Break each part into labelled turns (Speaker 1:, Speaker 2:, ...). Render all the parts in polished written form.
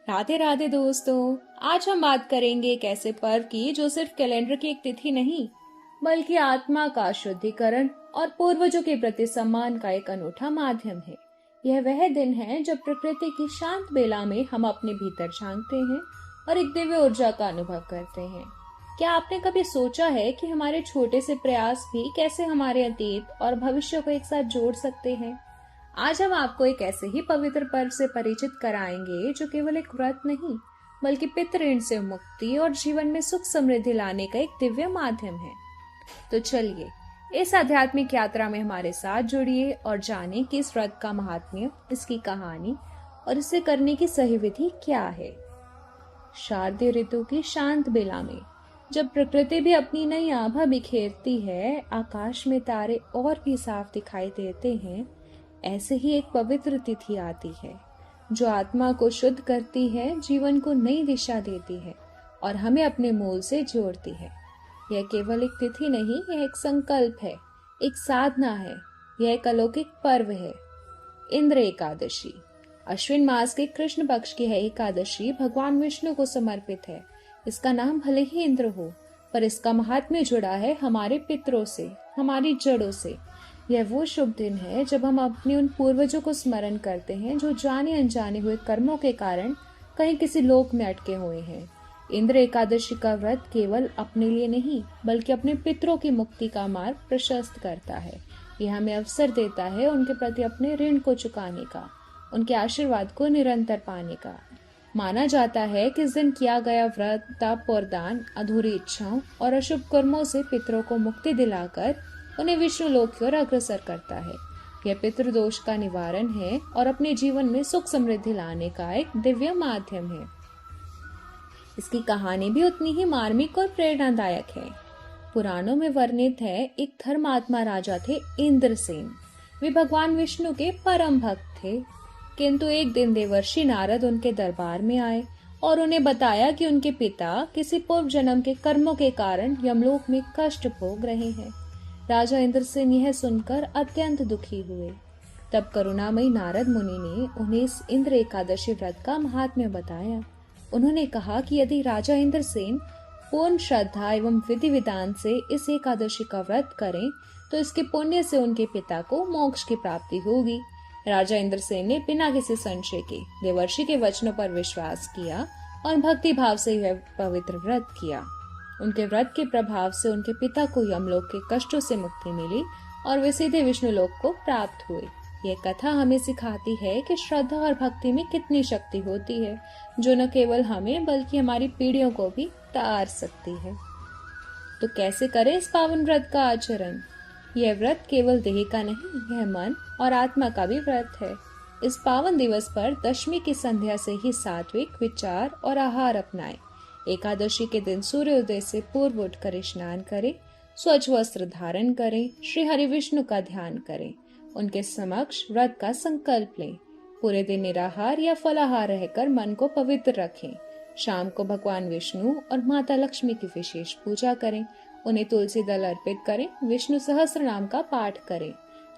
Speaker 1: राधे राधे दोस्तों। आज हम बात करेंगे एक ऐसे पर्व की जो सिर्फ कैलेंडर की एक तिथि नहीं बल्कि आत्मा का शुद्धिकरण और पूर्वजों के प्रति सम्मान का एक अनूठा माध्यम है। यह वह दिन है जब प्रकृति की शांत बेला में हम अपने भीतर झांकते हैं और एक दिव्य ऊर्जा का अनुभव करते हैं। क्या आपने कभी सोचा है कि हमारे छोटे से प्रयास भी कैसे हमारे अतीत और भविष्य को एक साथ जोड़ सकते हैं? आज हम आपको एक ऐसे ही पवित्र पर्व से परिचित कराएंगे जो केवल एक व्रत नहीं बल्कि पितृ ऋण से मुक्ति और जीवन में सुख समृद्धि लाने का एक दिव्य माध्यम है। तो चलिए इस आध्यात्मिक यात्रा में हमारे साथ जुड़िए और जानें कि इस व्रत का महात्म्य, इसकी कहानी और इसे करने की सही विधि क्या है। शारदीय ऋतु की शांत बेला में जब प्रकृति भी अपनी नई आभा बिखेरती है, आकाश में तारे और भी साफ दिखाई देते हैं, ऐसे ही एक पवित्र तिथि आती है जो आत्मा को शुद्ध करती है, जीवन को नई दिशा देती है और हमें अपने मूल से जोड़ती है। यह केवल एक तिथि नहीं, यह एक संकल्प है, एक साधना है, यह एक अलौकिक पर्व है। इंद्र एकादशी अश्विन मास के कृष्ण पक्ष की है एकादशी भगवान विष्णु को समर्पित है। इसका नाम भले ही इंद्र हो, पर इसका महात्म्य जुड़ा है हमारे पितरों से, हमारी जड़ों से। यह वो शुभ दिन है जब हम अपने उन पूर्वजों को स्मरण करते हैं जो जाने अनजाने हुए कर्मों के कारण कहीं किसी लोक में अटके हुए हैं। इंद्र एकादशी का व्रत केवल अपने लिए नहीं बल्कि अपने पितरों की मुक्ति का मार्ग प्रशस्त करता है। यह हमें अवसर देता है उनके प्रति अपने ऋण को चुकाने का, उनके आशीर्वाद को निरंतर पाने का। माना जाता है कि इस दिन किया गया व्रत, तप और दान अधूरी इच्छाओं और अशुभ कर्मों से पितरों को मुक्ति दिलाकर उन्हें विष्णु लोक की ओर अग्रसर करता है। यह पितृदोष का निवारण है और अपने जीवन में सुख समृद्धि लाने का एक दिव्य माध्यम है। इसकी कहानी भी उतनी ही मार्मिक और प्रेरणादायक है। पुराणों में वर्णित है, एक धर्मात्मा राजा थे इंद्रसेन। वे भगवान विष्णु के परम भक्त थे, किंतु एक दिन देवर्षि नारद उनके दरबार में आए और उन्हें बताया कि उनके पिता किसी पूर्व जन्म के कर्मों के कारण यमलोक में कष्ट भोग रहे हैं। राजा इंद्रसेन यह सुनकर अत्यंत दुखी हुए। तब करुणामयी नारद मुनि ने उन्हें इस इंद्र एकादशी व्रत का महात्म्य बताया। उन्होंने कहा कि यदि राजा इंद्रसेन पूर्ण श्रद्धा एवं विधि विधान से इस एकादशी का व्रत करें तो इसके पुण्य से उनके पिता को मोक्ष की प्राप्ति होगी। राजा इंद्रसेन ने बिना किसी संशय के देवर्षि के वचनों पर विश्वास किया और भक्ति भाव से यह पवित्र व्रत किया। उनके व्रत के प्रभाव से उनके पिता को यमलोक के कष्टों से मुक्ति मिली और वे सीधे विष्णु लोक को प्राप्त हुए। यह कथा हमें सिखाती है कि श्रद्धा और भक्ति में कितनी शक्ति होती है, जो न केवल हमें बल्कि हमारी पीढ़ियों को भी तार सकती है। तो कैसे करें इस पावन व्रत का आचरण? यह व्रत केवल देह का नहीं, यह मन और आत्मा का भी व्रत है। इस पावन दिवस पर दशमी की संध्या से ही सात्विक विचार और आहार अपनाएं। एकादशी के दिन सूर्योदय से पूर्व उठकर स्नान करें, स्वच्छ वस्त्र धारण करें, श्री हरि विष्णु का ध्यान करें, उनके समक्ष व्रत का संकल्प लें। पूरे दिन निराहार या फलाहार रहकर मन को पवित्र रखें। शाम को भगवान विष्णु और माता लक्ष्मी की विशेष पूजा करें, उन्हें तुलसी दल अर्पित करें, विष्णु सहस्त्र नाम का पाठ करें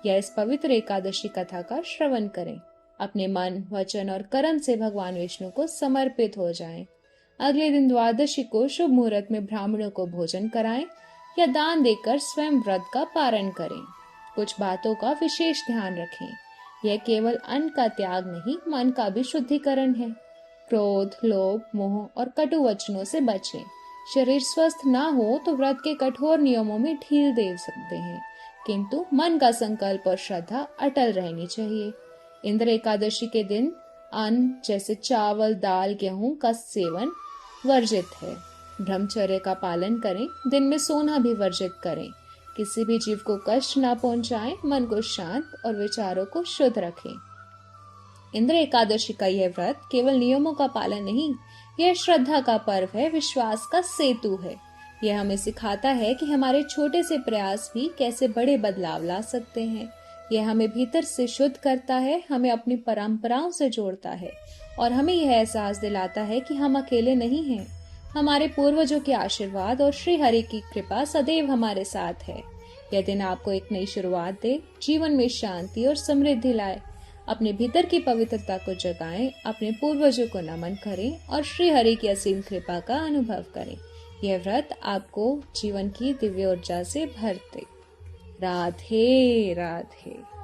Speaker 1: या इस पवित्र एकादशी कथा का श्रवण करें। अपने मन, वचन और कर्म से भगवान विष्णु को समर्पित हो जाएं। अगले दिन द्वादशी को शुभ मुहूर्त में ब्राह्मणों को भोजन कराएं या दान देकर स्वयं व्रत का पारण करें। कुछ बातों का विशेष ध्यान रखें। यह केवल अन्न का त्याग नहीं, मन का भी शुद्धिकरण है। क्रोध, लोभ, मोह और कटु वचनों से बचें। शरीर स्वस्थ ना हो तो व्रत के कठोर नियमों में ढील दे सकते हैं, किंतु मन का संकल्प और श्रद्धा अटल रहनी चाहिए। इंद्र एकादशी के दिन अन्न जैसे चावल, दाल, गेहूं का सेवन वर्जित है। ब्रह्मचर्य का पालन करें, दिन में सोना भी वर्जित करें। किसी भी जीव को कष्ट ना पहुंचाएं, मन को शांत और विचारों को शुद्ध रखें। इंद्र एकादशी का यह व्रत केवल नियमों का पालन नहीं, यह श्रद्धा का पर्व है, विश्वास का सेतु है। यह हमें सिखाता है कि हमारे छोटे से प्रयास भी कैसे बड़े बदलाव ला सकते हैं। यह हमें भीतर से शुद्ध करता है, हमें अपनी परंपराओं से जोड़ता है और हमें यह एहसास दिलाता है कि हम अकेले नहीं हैं। हमारे पूर्वजों के आशीर्वाद और श्री हरि की कृपा सदैव हमारे साथ है। यह दिन आपको एक नई शुरुआत दे, जीवन में शांति और समृद्धि लाए। अपने भीतर की पवित्रता को जगाएं, अपने पूर्वजों को नमन करें और श्री हरि की असीम कृपा का अनुभव करें। यह व्रत आपको जीवन की दिव्य ऊर्जा से भर दे। राधे राधे।